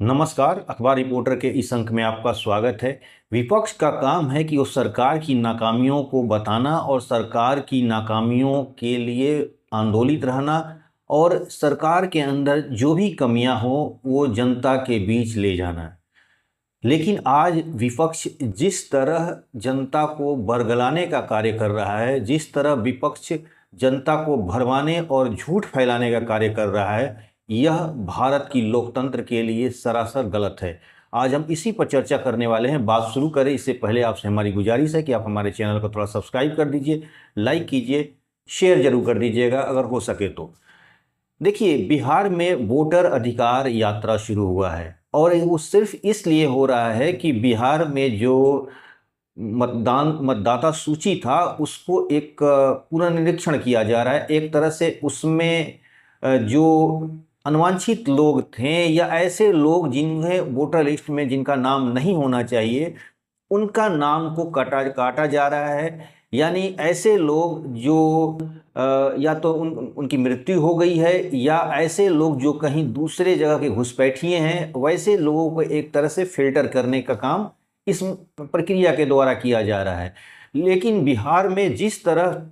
नमस्कार। अखबार रिपोर्टर के इस अंक में आपका स्वागत है। विपक्ष का काम है कि वो सरकार की नाकामियों को बताना और सरकार की नाकामियों के लिए आंदोलित रहना और सरकार के अंदर जो भी कमियां हो वो जनता के बीच ले जाना। लेकिन आज विपक्ष जिस तरह जनता को बरगलाने का कार्य कर रहा है, जिस तरह विपक्ष जनता को भरमाने और झूठ फैलाने का कार्य कर रहा है, यह भारत की लोकतंत्र के लिए सरासर गलत है। आज हम इसी पर चर्चा करने वाले हैं। बात शुरू करें इससे पहले आपसे हमारी गुजारिश है कि आप हमारे चैनल को थोड़ा सब्सक्राइब कर दीजिए, लाइक कीजिए, शेयर जरूर कर दीजिएगा अगर हो सके तो। देखिए, बिहार में वोटर अधिकार यात्रा शुरू हुआ है और वो सिर्फ इसलिए हो रहा है कि बिहार में जो मतदाता सूची था उसको एक पुनर्निरीक्षण किया जा रहा है। एक तरह से उसमें जो अनवांछित लोग थे या ऐसे लोग जिन्हें वोटर लिस्ट में जिनका नाम नहीं होना चाहिए उनका नाम को काटा जा रहा है। यानी ऐसे लोग जो या तो उनकी मृत्यु हो गई है या ऐसे लोग जो कहीं दूसरे जगह के घुसपैठिए हैं, वैसे लोगों को एक तरह से फिल्टर करने का काम इस प्रक्रिया के द्वारा किया जा रहा है। लेकिन बिहार में जिस तरह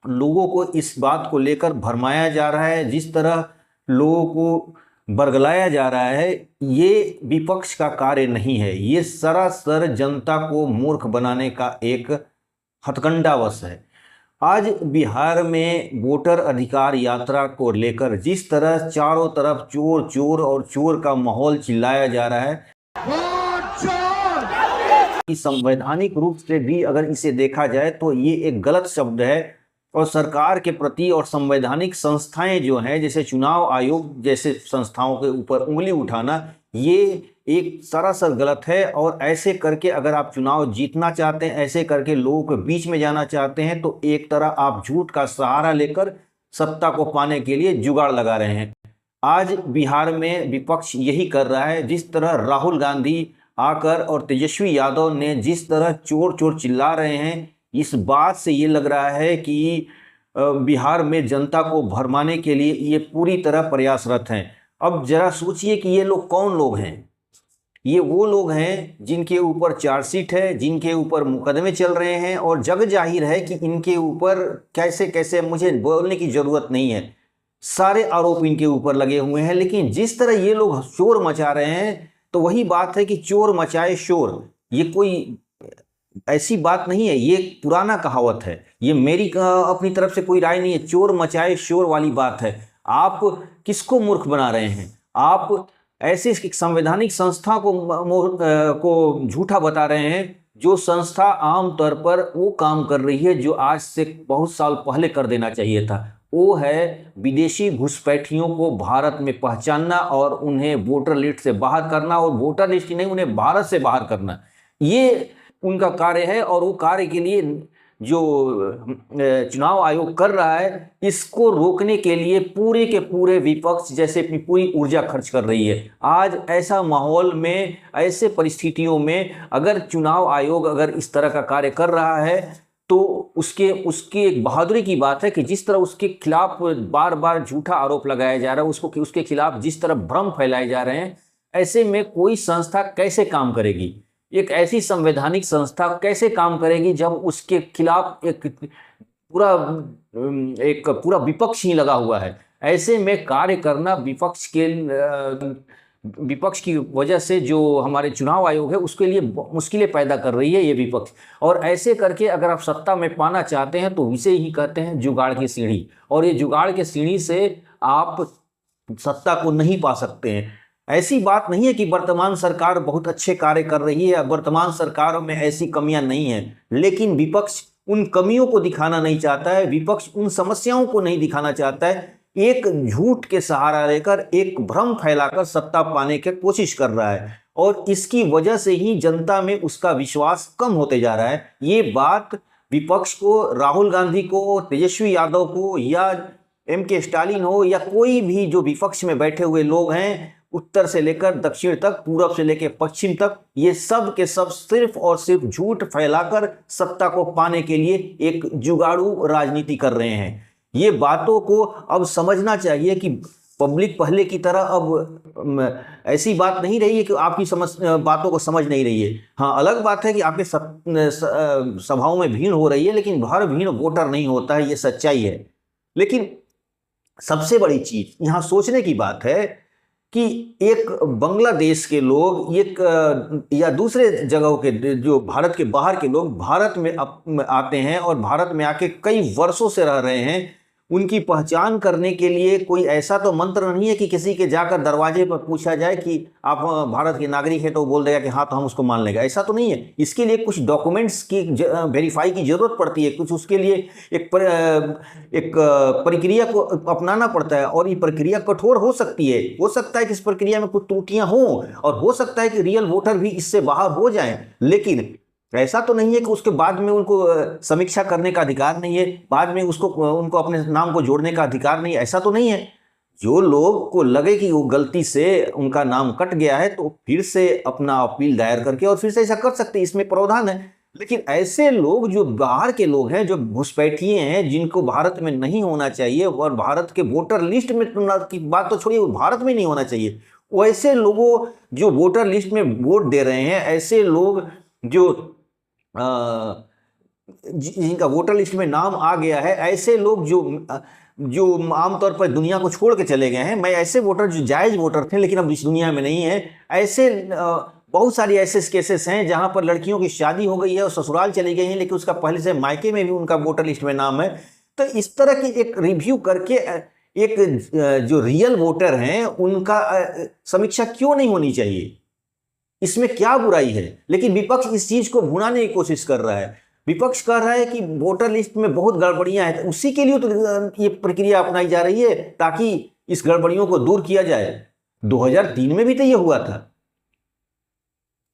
लोगों को इस बात को लेकर भरमाया जा रहा है, जिस तरह लोगों को बरगलाया जा रहा है, ये विपक्ष का कार्य नहीं है। ये सरासर जनता को मूर्ख बनाने का एक हथकंडावश है। आज बिहार में वोटर अधिकार यात्रा को लेकर जिस तरह चारों तरफ चोर चोर और चोर का माहौल चिल्लाया जा रहा है, संवैधानिक रूप से भी अगर इसे देखा जाए तो ये एक गलत शब्द है और सरकार के प्रति और संवैधानिक संस्थाएं जो हैं, जैसे चुनाव आयोग जैसे संस्थाओं के ऊपर उंगली उठाना, ये एक सरासर गलत है। और ऐसे करके अगर आप चुनाव जीतना चाहते हैं, ऐसे करके लोगों के बीच में जाना चाहते हैं, तो एक तरह आप झूठ का सहारा लेकर सत्ता को पाने के लिए जुगाड़ लगा रहे हैं। आज बिहार में विपक्ष यही कर रहा है। जिस तरह राहुल गांधी आकर और तेजस्वी यादव ने जिस तरह चोर चोर चिल्ला रहे हैं, इस बात से ये लग रहा है कि बिहार में जनता को भरमाने के लिए ये पूरी तरह प्रयासरत हैं। अब जरा सोचिए कि ये लोग कौन लोग हैं। ये वो लोग हैं जिनके ऊपर चार्जशीट है, जिनके ऊपर मुकदमे चल रहे हैं और जग जाहिर है कि इनके ऊपर कैसे कैसे, मुझे बोलने की ज़रूरत नहीं है, सारे आरोप इनके ऊपर लगे हुए हैं। लेकिन जिस तरह ये लोग शोर मचा रहे हैं, तो वही बात है कि चोर मचाए शोर। ये कोई ऐसी बात नहीं है, ये पुराना कहावत है, ये मेरी अपनी तरफ से कोई राय नहीं है। चोर मचाए शोर वाली बात है। आप किसको मूर्ख बना रहे हैं? आप ऐसे संवैधानिक संस्था को झूठा बता रहे हैं, जो संस्था आमतौर पर वो काम कर रही है जो आज से बहुत साल पहले कर देना चाहिए था। वो है विदेशी घुसपैठियों को भारत में पहचानना और उन्हें वोटर लिस्ट से बाहर करना, और वोटर लिस्ट ही नहीं, उन्हें भारत से बाहर करना। ये उनका कार्य है और वो कार्य के लिए जो चुनाव आयोग कर रहा है, इसको रोकने के लिए पूरे के पूरे विपक्ष जैसे अपनी पूरी ऊर्जा खर्च कर रही है। आज ऐसा माहौल में, ऐसे परिस्थितियों में अगर चुनाव आयोग अगर इस तरह का कार्य कर रहा है, तो उसकी एक बहादुरी की बात है कि जिस तरह उसके खिलाफ बार बार झूठा आरोप लगाया जा रहा है, उसके खिलाफ जिस तरह भ्रम फैलाए जा रहे हैं, ऐसे में कोई संस्था कैसे काम करेगी? एक ऐसी संवैधानिक संस्था कैसे काम करेगी जब उसके खिलाफ एक पूरा विपक्ष ही लगा हुआ है? ऐसे में कार्य करना विपक्ष की वजह से जो हमारे चुनाव आयोग है उसके लिए मुश्किलें पैदा कर रही है ये विपक्ष। और ऐसे करके अगर आप सत्ता में पाना चाहते हैं तो इसे ही कहते हैं जुगाड़ की सीढ़ी, और ये जुगाड़ की सीढ़ी से आप सत्ता को नहीं पा सकते हैं। ऐसी बात नहीं है कि वर्तमान सरकार बहुत अच्छे कार्य कर रही है, वर्तमान सरकार में ऐसी कमियां नहीं हैं, लेकिन विपक्ष उन कमियों को दिखाना नहीं चाहता है, विपक्ष उन समस्याओं को नहीं दिखाना चाहता है। एक झूठ के सहारा लेकर, एक भ्रम फैलाकर सत्ता पाने की कोशिश कर रहा है, और इसकी वजह से ही जनता में उसका विश्वास कम होते जा रहा है। ये बात विपक्ष को, राहुल गांधी को, तेजस्वी यादव को या M.K. स्टालिन हो या कोई भी जो विपक्ष में बैठे हुए लोग हैं, उत्तर से लेकर दक्षिण तक, पूरब से लेकर पश्चिम तक, ये सब के सब सिर्फ और सिर्फ झूठ फैलाकर सत्ता को पाने के लिए एक जुगाड़ू राजनीति कर रहे हैं। ये बातों को अब समझना चाहिए कि पब्लिक पहले की तरह अब ऐसी बात नहीं रही है कि आपकी बातों को समझ नहीं रही है। हाँ, अलग बात है कि आपके सभाओं में भीड़ हो रही है, लेकिन हर भीड़ वोटर नहीं होता है, ये सच्चाई है। लेकिन सबसे बड़ी चीज यहाँ सोचने की बात है कि एक बांग्लादेश के लोग, एक या दूसरे जगहों के जो भारत के बाहर के लोग भारत में आते हैं और भारत में आके कई वर्षों से रह रहे हैं, उनकी पहचान करने के लिए कोई ऐसा तो मंत्र नहीं है कि किसी के जाकर दरवाजे पर पूछा जाए कि आप भारत के नागरिक हैं, तो वो बोल देगा कि हाँ तो हम उसको मान लेंगे। ऐसा तो नहीं है। इसके लिए कुछ डॉक्यूमेंट्स की वेरीफाई की जरूरत पड़ती है, कुछ उसके लिए एक प्रक्रिया को अपनाना पड़ता है, और ये प्रक्रिया कठोर हो सकती है। हो सकता है कि इस प्रक्रिया में कुछ त्रुटियां हों, और हो सकता है कि रियल वोटर भी इससे बाहर हो जाएं, लेकिन ऐसा तो नहीं है कि उसके बाद में उनको समीक्षा करने का अधिकार नहीं है, बाद में उनको अपने नाम को जोड़ने का अधिकार नहीं है। ऐसा तो नहीं है। जो लोग को लगे कि वो गलती से उनका नाम कट गया है, तो फिर से अपना अपील दायर करके और फिर से ऐसा कर सकते हैं, इसमें प्रावधान है। लेकिन ऐसे लोग जो बाहर के लोग हैं, जो घुसपैठिए हैं, जिनको भारत में नहीं होना चाहिए, और भारत के वोटर लिस्ट में की बात तो छोड़िए, भारत में नहीं होना चाहिए, वैसे लोगों जो वोटर लिस्ट में वोट दे रहे हैं, ऐसे लोग जो जिनका वोटर लिस्ट में नाम आ गया है, ऐसे लोग जो आमतौर पर दुनिया को छोड़ के चले गए हैं, मैं ऐसे वोटर जो जायज वोटर थे लेकिन अब इस दुनिया में नहीं है, ऐसे बहुत सारी ऐसे केसेस हैं जहां पर लड़कियों की शादी हो गई है और ससुराल चली गई हैं, लेकिन उसका पहले से मायके में भी उनका वोटर लिस्ट में नाम है। तो इस तरह की एक रिव्यू करके एक जो रियल वोटर हैं उनका समीक्षा क्यों नहीं होनी चाहिए? इसमें क्या बुराई है? लेकिन विपक्ष इस चीज को भुनाने की कोशिश कर रहा है। विपक्ष कह रहा है कि वोटर लिस्ट में बहुत गड़बड़ियां हैं, तो उसी के लिए तो ये प्रक्रिया अपनाई जा रही है, ताकि इस गड़बड़ियों को दूर किया जाए। 2003 में भी तो ये हुआ था।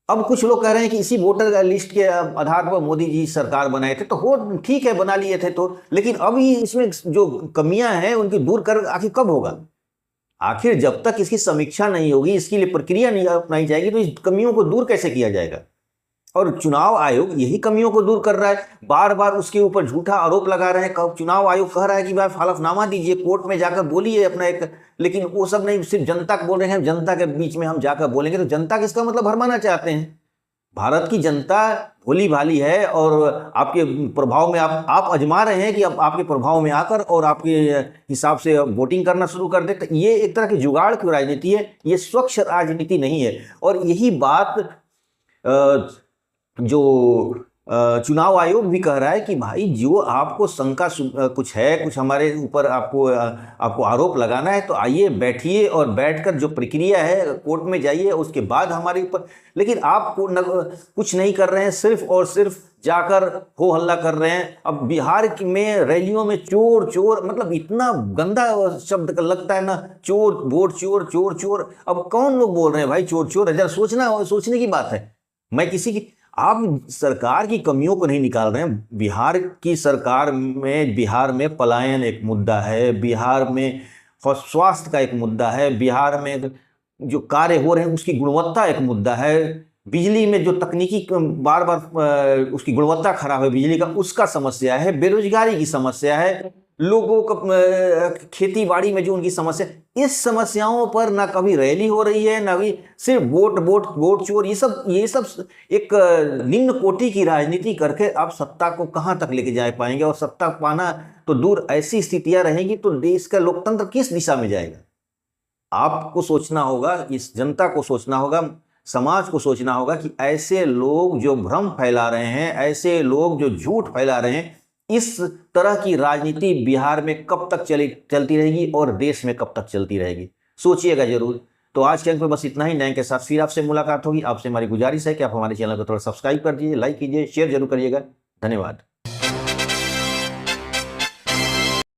अब कुछ लोग कह रहे हैं कि इसी वोटर लिस्ट के आधार पर मोदी जी सरकार बनाए थे, तो हो ठीक है, बना लिए थे तो, लेकिन अभी इसमें जो कमियां हैं उनकी दूर कर आखिर कब होगा? आखिर जब तक इसकी समीक्षा नहीं होगी, इसके लिए प्रक्रिया नहीं अपनाई जाएगी, तो इस कमियों को दूर कैसे किया जाएगा? और चुनाव आयोग यही कमियों को दूर कर रहा है। बार बार उसके ऊपर झूठा आरोप लगा रहे हैं। चुनाव आयोग कह रहा है कि भाई हलफनामा दीजिए, कोर्ट में जाकर बोलिए अपना एक, लेकिन वो सब नहीं, सिर्फ जनता को बोल रहे हैं, जनता के बीच में हम जाकर बोलेंगे। तो जनता किसका मतलब भरमाना चाहते हैं? भारत की जनता भोली भाली है, और आपके प्रभाव में आप अजमा रहे हैं कि अब आपके प्रभाव में आकर और आपके हिसाब से वोटिंग करना शुरू कर दे। तो ये एक तरह की जुगाड़ की राजनीति है, ये स्वच्छ राजनीति नहीं है। और यही बात जो चुनाव आयोग भी कह रहा है कि भाई जो आपको शंका कुछ है, कुछ हमारे ऊपर आपको आरोप लगाना है, तो आइए बैठिए और बैठकर जो प्रक्रिया है कोर्ट में जाइए, उसके बाद हमारे ऊपर। लेकिन आप कुछ नहीं कर रहे हैं, सिर्फ और सिर्फ जाकर हो हल्ला कर रहे हैं। अब बिहार में रैलियों में चोर चोर, मतलब इतना गंदा शब्द लगता है ना, चोर, वोट चोर, चोर चोर। अब कौन लोग बोल रहे हैं भाई चोर चोर? जरा सोचने की बात है। मैं किसी की, आप सरकार की कमियों को नहीं निकाल रहे हैं। बिहार की सरकार में, बिहार में पलायन एक मुद्दा है, बिहार में स्वास्थ्य का एक मुद्दा है, बिहार में जो कार्य हो रहे हैं उसकी गुणवत्ता एक मुद्दा है, बिजली में जो तकनीकी बार बार उसकी गुणवत्ता खराब है बिजली का, उसका समस्या है, बेरोजगारी की समस्या है, लोगों का खेती बाड़ी में जो उनकी समस्या, इस समस्याओं पर ना कभी रैली हो रही है, ना भी सिर्फ वोट चोर। ये सब एक निम्न कोटि की राजनीति करके आप सत्ता को कहां तक लेके जा पाएंगे? और सत्ता पाना तो दूर, ऐसी स्थितियां रहेंगी तो देश का लोकतंत्र किस दिशा में जाएगा? आपको सोचना होगा, इस जनता को सोचना होगा, समाज को सोचना होगा कि ऐसे लोग जो भ्रम फैला रहे हैं, ऐसे लोग जो झूठ फैला रहे हैं, इस तरह की राजनीति बिहार में कब तक चलती रहेगी और देश में कब तक चलती रहेगी? सोचिएगा जरूर। तो आज के अंक में बस इतना ही। नए के साथ फिर आपसे मुलाकात होगी। आपसे हमारी गुजारिश है कि आप हमारे चैनल को थोड़ा सब्सक्राइब कर दीजिए, लाइक कीजिए, शेयर जरूर करिएगा। धन्यवाद।